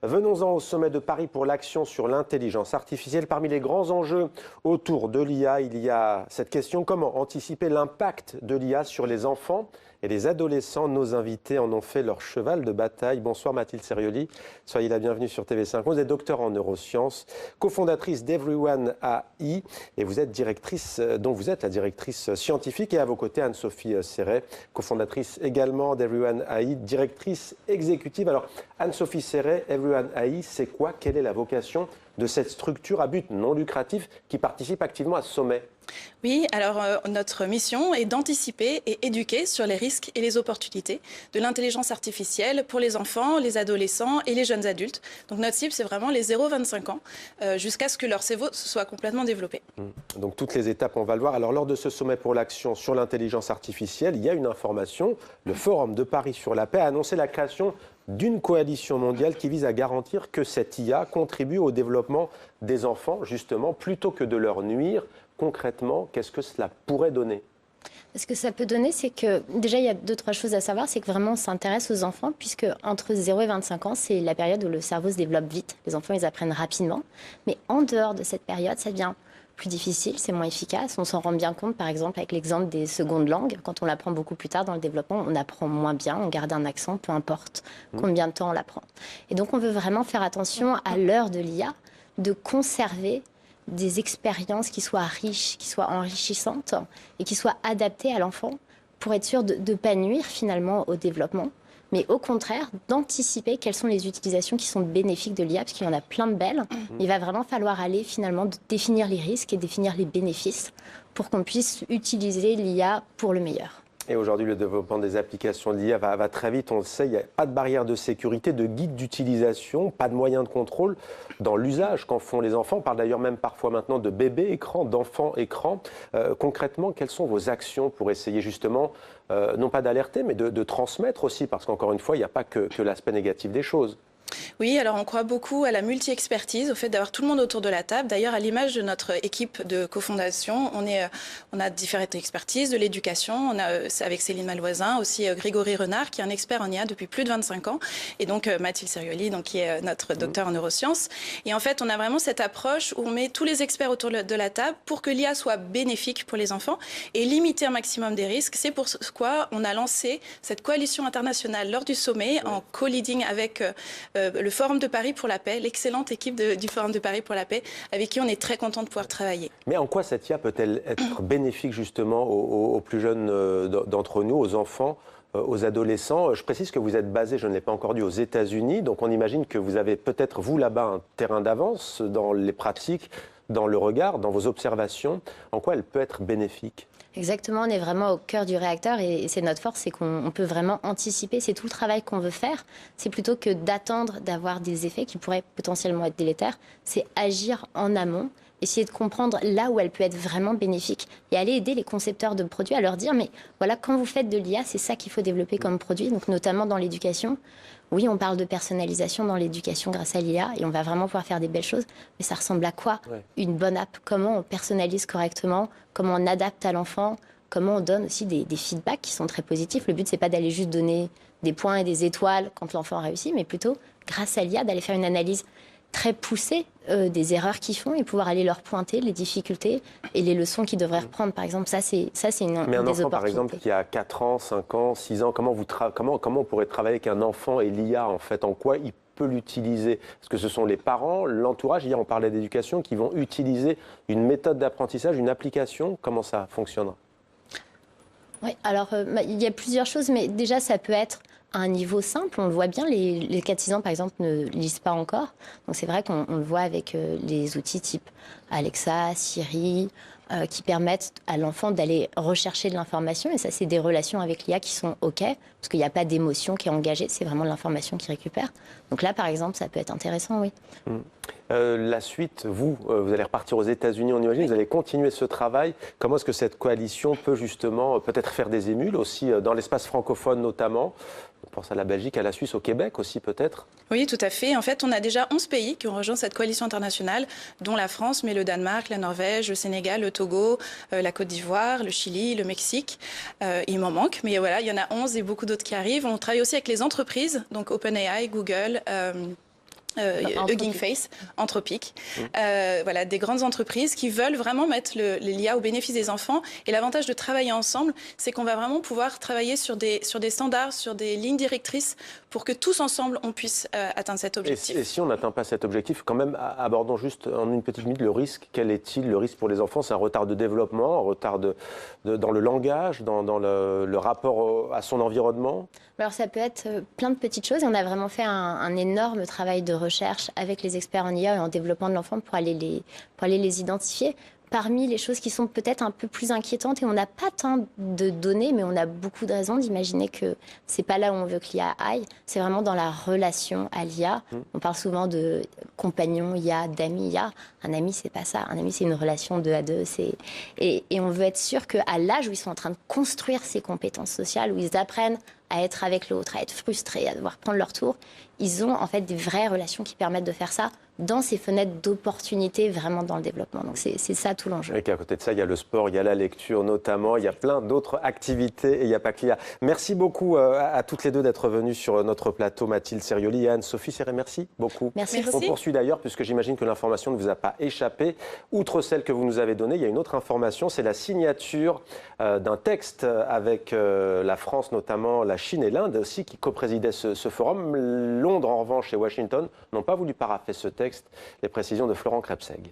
Venons-en au sommet de Paris pour l'action sur l'intelligence artificielle. Parmi les grands enjeux autour de l'IA, il y a cette question: comment anticiper l'impact de l'IA sur les enfants et les adolescents? Nos invités en ont fait leur cheval de bataille. Bonsoir Mathilde Serioli, soyez la bienvenue sur TV5. Vous êtes docteur en neurosciences, cofondatrice d'Everyone AI et vous êtes la directrice scientifique, et à vos côtés Anne-Sophie Serret, cofondatrice également d'Everyone AI, directrice exécutive. Alors Anne-Sophie Serret, Everyone AI, c'est quoi? Quelle est la vocation de cette structure à but non lucratif qui participe activement à ce sommet? Oui, alors notre mission est d'anticiper et éduquer sur les risques et les opportunités de l'intelligence artificielle pour les enfants, les adolescents et les jeunes adultes. Donc notre cible, c'est vraiment les 0-25 ans, jusqu'à ce que leur cerveau soit complètement développé. Donc toutes les étapes, on va le voir. Alors lors de ce sommet pour l'action sur l'intelligence artificielle, il y a une information. Le Forum de Paris sur la paix a annoncé la création d'une coalition mondiale qui vise à garantir que cette IA contribue au développement des enfants, justement, plutôt que de leur nuire. Concrètement, qu'est-ce que cela pourrait donner? Ce que ça peut donner, c'est que déjà, il y a 2-3 choses à savoir. C'est que vraiment, on s'intéresse aux enfants, puisque entre 0 et 25 ans, c'est la période où le cerveau se développe vite. Les enfants, ils apprennent rapidement. Mais en dehors de cette période, ça devient plus difficile, c'est moins efficace. On s'en rend bien compte, par exemple, avec l'exemple des secondes langues. Quand on l'apprend beaucoup plus tard dans le développement, on apprend moins bien, on garde un accent, peu importe combien de temps on l'apprend. Et donc, on veut vraiment faire attention, à l'heure de l'IA, de conserver des expériences qui soient riches, qui soient enrichissantes et qui soient adaptées à l'enfant pour être sûr de ne pas nuire finalement au développement, mais au contraire d'anticiper quelles sont les utilisations qui sont bénéfiques de l'IA, parce qu'il y en a plein de belles. Il va vraiment falloir aller finalement définir les risques et définir les bénéfices pour qu'on puisse utiliser l'IA pour le meilleur. Et aujourd'hui, le développement des applications de l'IA va très vite, on le sait, il n'y a pas de barrière de sécurité, de guide d'utilisation, pas de moyens de contrôle dans l'usage qu'en font les enfants. On parle d'ailleurs même parfois maintenant de bébés écrans, d'enfants écrans. Concrètement, quelles sont vos actions pour essayer justement, non pas d'alerter, mais de transmettre aussi, parce qu'encore une fois, il n'y a pas que l'aspect négatif des choses? Oui, alors on croit beaucoup à la multi-expertise, au fait d'avoir tout le monde autour de la table. D'ailleurs, à l'image de notre équipe de cofondation, on a différentes expertises, de l'éducation. On a avec Céline Malvoisin, aussi Grégory Renard, qui est un expert en IA depuis plus de 25 ans, et donc Mathilde Serioli, donc, qui est notre docteur en neurosciences. Et en fait, on a vraiment cette approche où on met tous les experts autour de la table pour que l'IA soit bénéfique pour les enfants et limiter un maximum des risques. C'est pourquoi on a lancé cette coalition internationale lors du sommet, en co-leading avec le Forum de Paris pour la paix, l'excellente équipe du Forum de Paris pour la paix, avec qui on est très content de pouvoir travailler. Mais en quoi cette IA peut-elle être bénéfique justement aux plus jeunes d'entre nous, aux enfants, aux adolescents? Je précise que vous êtes basé, je ne l'ai pas encore dit, aux États-Unis, donc on imagine que vous avez peut-être, vous là-bas, un terrain d'avance dans les pratiques, dans le regard, dans vos observations. En quoi elle peut être bénéfique? Exactement, on est vraiment au cœur du réacteur et c'est notre force, c'est qu'on peut vraiment anticiper. C'est tout le travail qu'on veut faire. C'est plutôt que d'attendre d'avoir des effets qui pourraient potentiellement être délétères. C'est agir en amont, essayer de comprendre là où elle peut être vraiment bénéfique et aller aider les concepteurs de produits à leur dire mais voilà, quand vous faites de l'IA, c'est ça qu'il faut développer comme produit, donc notamment dans l'éducation. Oui, on parle de personnalisation dans l'éducation grâce à l'IA et on va vraiment pouvoir faire des belles choses. Mais ça ressemble à quoi une bonne app? Comment on personnalise correctement? Comment on adapte à l'enfant? Comment on donne aussi des feedbacks qui sont très positifs? Le but, c'est pas d'aller juste donner des points et des étoiles quand l'enfant a réussi, mais plutôt, grâce à l'IA, d'aller faire une analyse très poussée des erreurs qu'ils font et pouvoir aller leur pointer les difficultés et les leçons qu'ils devraient reprendre. Par exemple, ça, c'est une Mais un des enfant, opportunités. par exemple, qui a 4 ans, 5 ans, 6 ans, comment on pourrait travailler avec un enfant et l'IA, en fait? En quoi il peut l'utiliser? Est-ce que ce sont les parents, l'entourage? Hier, on parlait d'éducation, qui vont utiliser une méthode d'apprentissage, une application. Comment ça fonctionnera? Oui, alors il y a plusieurs choses, mais déjà ça peut être à un niveau simple. On le voit bien, les 4-6 ans par exemple ne lisent pas encore. Donc c'est vrai qu'on le voit avec les outils type Alexa, Siri, qui permettent à l'enfant d'aller rechercher de l'information. Et ça, c'est des relations avec l'IA qui sont OK, parce qu'il n'y a pas d'émotion qui est engagée, c'est vraiment de l'information qu'il récupère. Donc là, par exemple, ça peut être intéressant, oui. La suite, vous allez repartir aux États-Unis, on imagine, vous allez continuer ce travail. Comment est-ce que cette coalition peut justement peut-être faire des émules aussi dans l'espace francophone notamment? On pense à la Belgique, à la Suisse, au Québec aussi peut-être? Oui, tout à fait. En fait, on a déjà 11 pays qui ont rejoint cette coalition internationale, dont la France, mais le Danemark, la Norvège, le Sénégal, le Togo, la Côte d'Ivoire, le Chili, le Mexique. Il m'en manque, mais voilà, il y en a 11 et beaucoup d'autres qui arrivent. On travaille aussi avec les entreprises, donc OpenAI, Google, Hugging Face, Anthropic. Voilà, des grandes entreprises qui veulent vraiment mettre l'IA au bénéfice des enfants. Et l'avantage de travailler ensemble, c'est qu'on va vraiment pouvoir travailler sur des standards, sur des lignes directrices pour que tous ensemble, on puisse atteindre cet objectif. Et si on n'atteint pas cet objectif, quand même, abordons juste en une petite minute le risque. Quel est-il, le risque pour les enfants? C'est un retard de développement, un retard dans le langage, dans le rapport à son environnement? Alors ça peut être plein de petites choses. Et on a vraiment fait un énorme travail de recherche avec les experts en IA et en développement de l'enfant pour aller les identifier. Parmi les choses qui sont peut-être un peu plus inquiétantes, et on n'a pas tant de données, mais on a beaucoup de raisons d'imaginer que c'est pas là où on veut que l'IA aille, c'est vraiment dans la relation à l'IA. On parle souvent de compagnon IA, d'amis IA. Un ami, c'est pas ça. Un ami, c'est une relation 2 à 2. Et on veut être sûr qu'à l'âge où ils sont en train de construire ces compétences sociales, où ils apprennent à être avec l'autre, à être frustrés, à devoir prendre leur tour, ils ont en fait des vraies relations qui permettent de faire ça dans ces fenêtres d'opportunité vraiment dans le développement. Donc c'est ça tout l'enjeu. Et qu'à côté de ça, il y a le sport, il y a la lecture notamment, il y a plein d'autres activités et il n'y a pas que l'IA. Merci beaucoup à toutes les deux d'être venues sur notre plateau, Mathilde Serioli et Anne-Sophie Serré. Merci beaucoup. Merci. On poursuit d'ailleurs, puisque j'imagine que l'information ne vous a pas échappé. Outre celle que vous nous avez donnée, il y a une autre information, c'est la signature d'un texte avec la France notamment, la Chine et l'Inde aussi qui coprésidaient ce forum. Londres en revanche et Washington n'ont pas voulu parapher ce texte. Les précisions de Florent Krebseg.